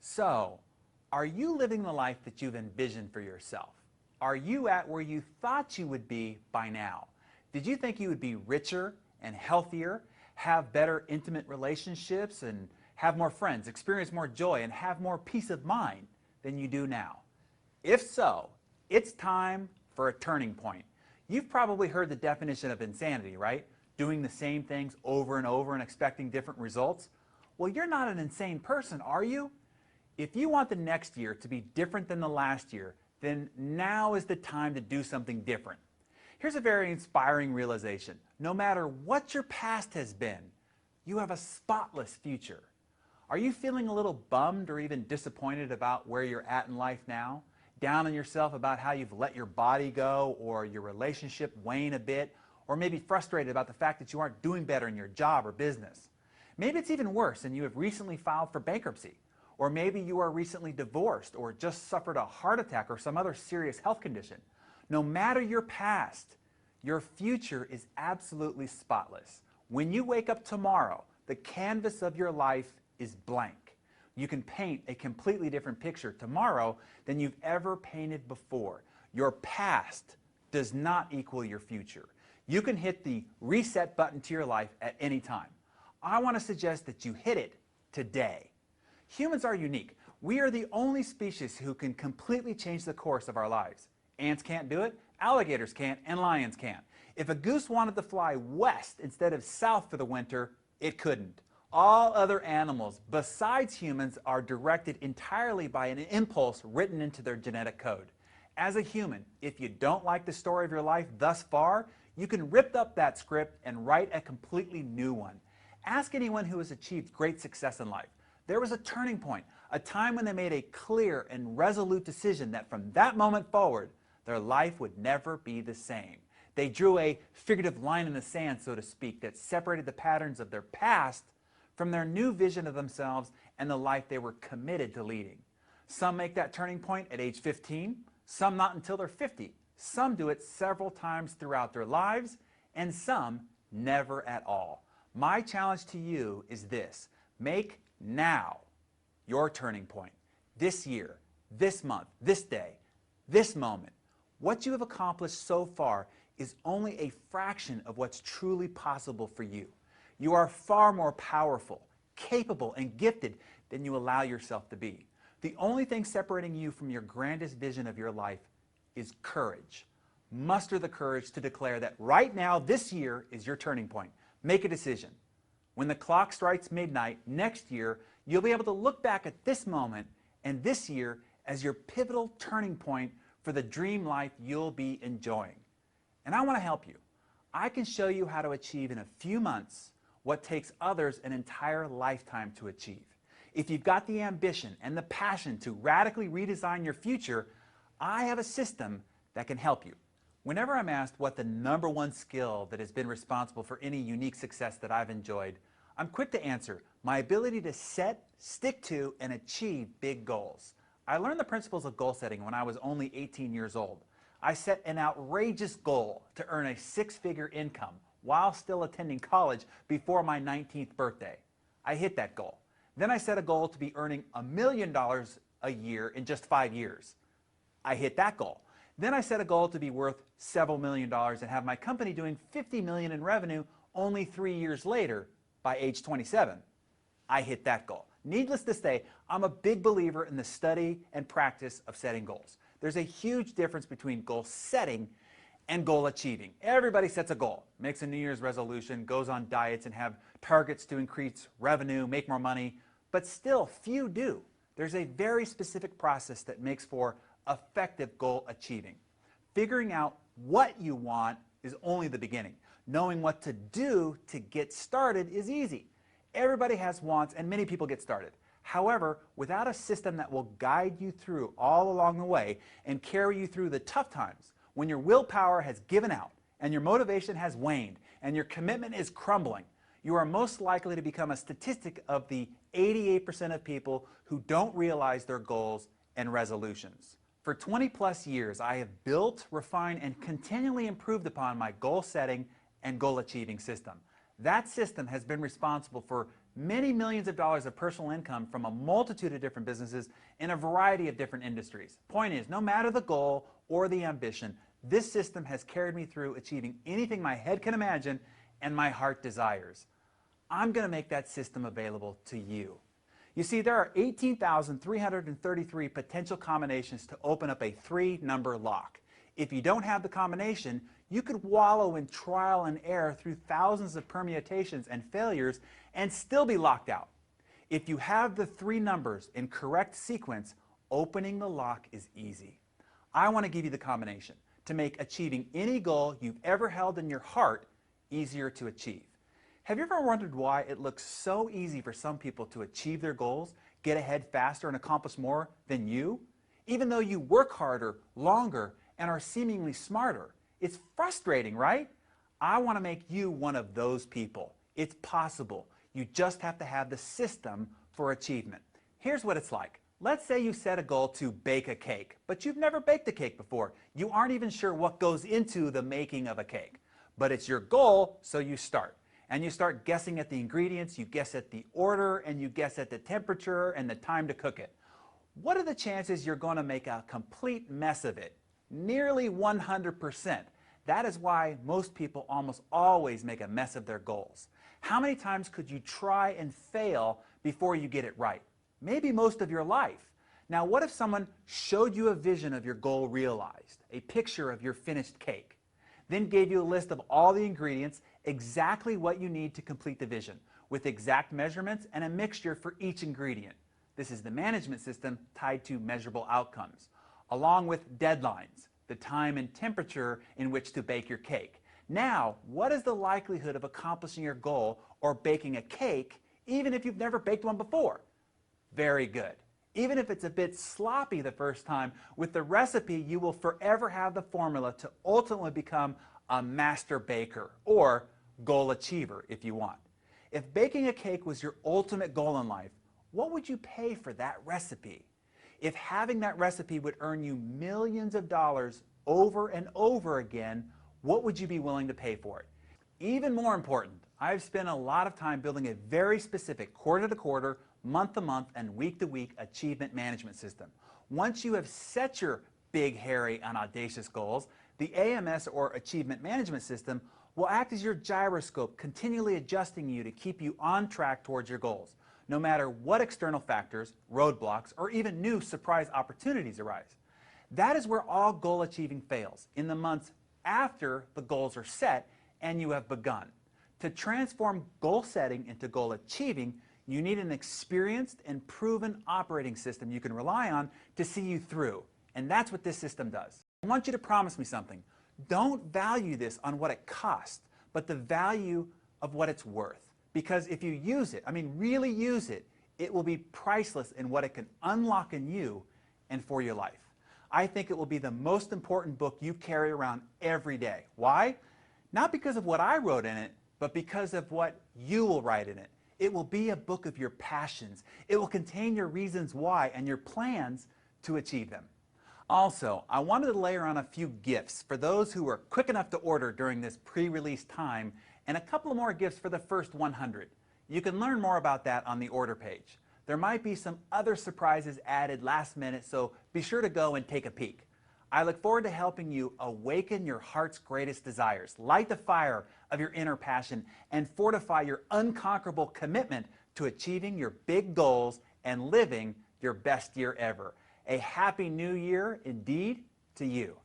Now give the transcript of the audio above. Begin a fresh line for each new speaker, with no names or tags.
So, are you living the life that you've envisioned for yourself? Are you at where you thought you would be by now? Did you think you would be richer and healthier, have better intimate relationships, and have more friends, experience more joy, and have more peace of mind than you do now? If so, it's time for a turning point. You've probably heard the definition of insanity, right? Doing the same things over and over and expecting different results. Well, you're not an insane person, are you? If you want the next year to be different than the last year, then now is the time to do something different. Here's a very inspiring realization. No matter what your past has been, you have a spotless future. Are you feeling a little bummed or even disappointed about where you're at in life now? Down on yourself about how you've let your body go or your relationship wane a bit, or maybe frustrated about the fact that you aren't doing better in your job or business? Maybe it's even worse and you have recently filed for bankruptcy. Or maybe you are recently divorced or just suffered a heart attack or some other serious health condition. No matter your past, your future is absolutely spotless. When you wake up tomorrow, the canvas of your life is blank. You can paint a completely different picture tomorrow than you've ever painted before. Your past does not equal your future. You can hit the reset button to your life at any time. I want to suggest that you hit it today. Humans are unique. We are the only species who can completely change the course of our lives. Ants can't do it, alligators can't, and lions can't. If a goose wanted to fly west instead of south for the winter, it couldn't. All other animals besides humans are directed entirely by an impulse written into their genetic code. As a human, if you don't like the story of your life thus far, you can rip up that script and write a completely new one. Ask anyone who has achieved great success in life. There was a turning point, a time when they made a clear and resolute decision that from that moment forward, their life would never be the same. They drew a figurative line in the sand, so to speak, that separated the patterns of their past from their new vision of themselves and the life they were committed to leading. Some make that turning point at age 15, some not until they're 50. Some do it several times throughout their lives, and some never at all. My challenge to you is this: make now your turning point. This year, this month, this day, this moment. What you have accomplished so far is only a fraction of what's truly possible for you. You are far more powerful, capable, and gifted than you allow yourself to be. The only thing separating you from your grandest vision of your life is courage. Muster the courage to declare that right now, this year, is your turning point. Make a decision. When the clock strikes midnight next year, you'll be able to look back at this moment and this year as your pivotal turning point for the dream life you'll be enjoying. And I want to help you. I can show you how to achieve in a few months what takes others an entire lifetime to achieve. If you've got the ambition and the passion to radically redesign your future, I have a system that can help you. Whenever I'm asked what the #1 skill that has been responsible for any unique success that I've enjoyed, I'm quick to answer: my ability to set, stick to, and achieve big goals. I learned the principles of goal setting when I was only 18 years old. I set an outrageous goal to earn a 6-figure income while still attending college before my 19th birthday. I hit that goal. Then I set a goal to be earning $1 million a year in just 5 years. I hit that goal. Then I set a goal to be worth several $1,000,000 and have my company doing $50 million in revenue only 3 years later by age 27. I hit that goal. Needless to say, I'm a big believer in the study and practice of setting goals. There's a huge difference between goal setting and goal achieving. Everybody sets a goal, makes a New Year's resolution, goes on diets and have targets to increase revenue, make more money, but still few do. There's a very specific process that makes for effective goal achieving. Figuring out what you want is only the beginning. Knowing what to do to get started is easy. Everybody has wants and many people get started. However, without a system that will guide you through all along the way and carry you through the tough times, when your willpower has given out and your motivation has waned and your commitment is crumbling, you are most likely to become a statistic of the 88% of people who don't realize their goals and resolutions. For 20+ years, I have built, refined, and continually improved upon my goal setting and goal achieving system. That system has been responsible for many millions of dollars of personal income from a multitude of different businesses in a variety of different industries. Point is, no matter the goal or the ambition, this system has carried me through achieving anything my head can imagine and my heart desires. I'm going to make that system available to you. You see, there are 18,333 potential combinations to open up a 3-number lock. If you don't have the combination, you could wallow in trial and error through thousands of permutations and failures and still be locked out. If you have the 3 numbers in correct sequence, opening the lock is easy. I want to give you the combination to make achieving any goal you've ever held in your heart easier to achieve. Have you ever wondered why it looks so easy for some people to achieve their goals, get ahead faster, and accomplish more than you? Even though you work harder, longer, and are seemingly smarter. It's frustrating, right? I want to make you one of those people. It's possible. You just have to have the system for achievement. Here's what it's like. Let's say you set a goal to bake a cake, but you've never baked a cake before. You aren't even sure what goes into the making of a cake. But it's your goal, so you start. And you start guessing at the ingredients, you guess at the order, and you guess at the temperature and the time to cook it. What are the chances you're going to make a complete mess of it? Nearly 100%. That is why most people almost always make a mess of their goals. How many times could you try and fail before you get it right? Maybe most of your life. Now, what if someone showed you a vision of your goal realized, a picture of your finished cake, then gave you a list of all the ingredients, exactly what you need to complete the vision, with exact measurements and a mixture for each ingredient? This is the management system tied to measurable outcomes, along with deadlines, the time and temperature in which to bake your cake. Now, what is the likelihood of accomplishing your goal or baking a cake, even if you've never baked one before? Very good. Even if it's a bit sloppy the first time, with the recipe, you will forever have the formula to ultimately become a master baker, or goal achiever if you want. If baking a cake was your ultimate goal in life, what would you pay for that recipe? If having that recipe would earn you millions of dollars over and over again, what would you be willing to pay for it? Even more important, I've spent a lot of time building a very specific quarter-to-quarter, month-to-month, and week-to-week achievement management system. Once you have set your big, hairy, and audacious goals, the AMS, or Achievement Management System, will act as your gyroscope, continually adjusting you to keep you on track towards your goals, no matter what external factors, roadblocks, or even new surprise opportunities arise. That is where all goal achieving fails, in the months after the goals are set and you have begun. To transform goal setting into goal achieving, you need an experienced and proven operating system you can rely on to see you through. And that's what this system does. I want you to promise me something. Don't value this on what it costs, but the value of what it's worth. Because if you use it, I mean really use it, it will be priceless in what it can unlock in you and for your life. I think it will be the most important book you carry around every day. Why? Not because of what I wrote in it, but because of what you will write in it. It will be a book of your passions. It will contain your reasons why and your plans to achieve them. Also, I wanted to layer on a few gifts for those who were quick enough to order during this pre-release time, and a couple more gifts for the first 100. You can learn more about that on the order page. There might be some other surprises added last minute, so be sure to go and take a peek. I look forward to helping you awaken your heart's greatest desires, light the fire of your inner passion, and fortify your unconquerable commitment to achieving your big goals and living your best year ever. A happy new year indeed to you.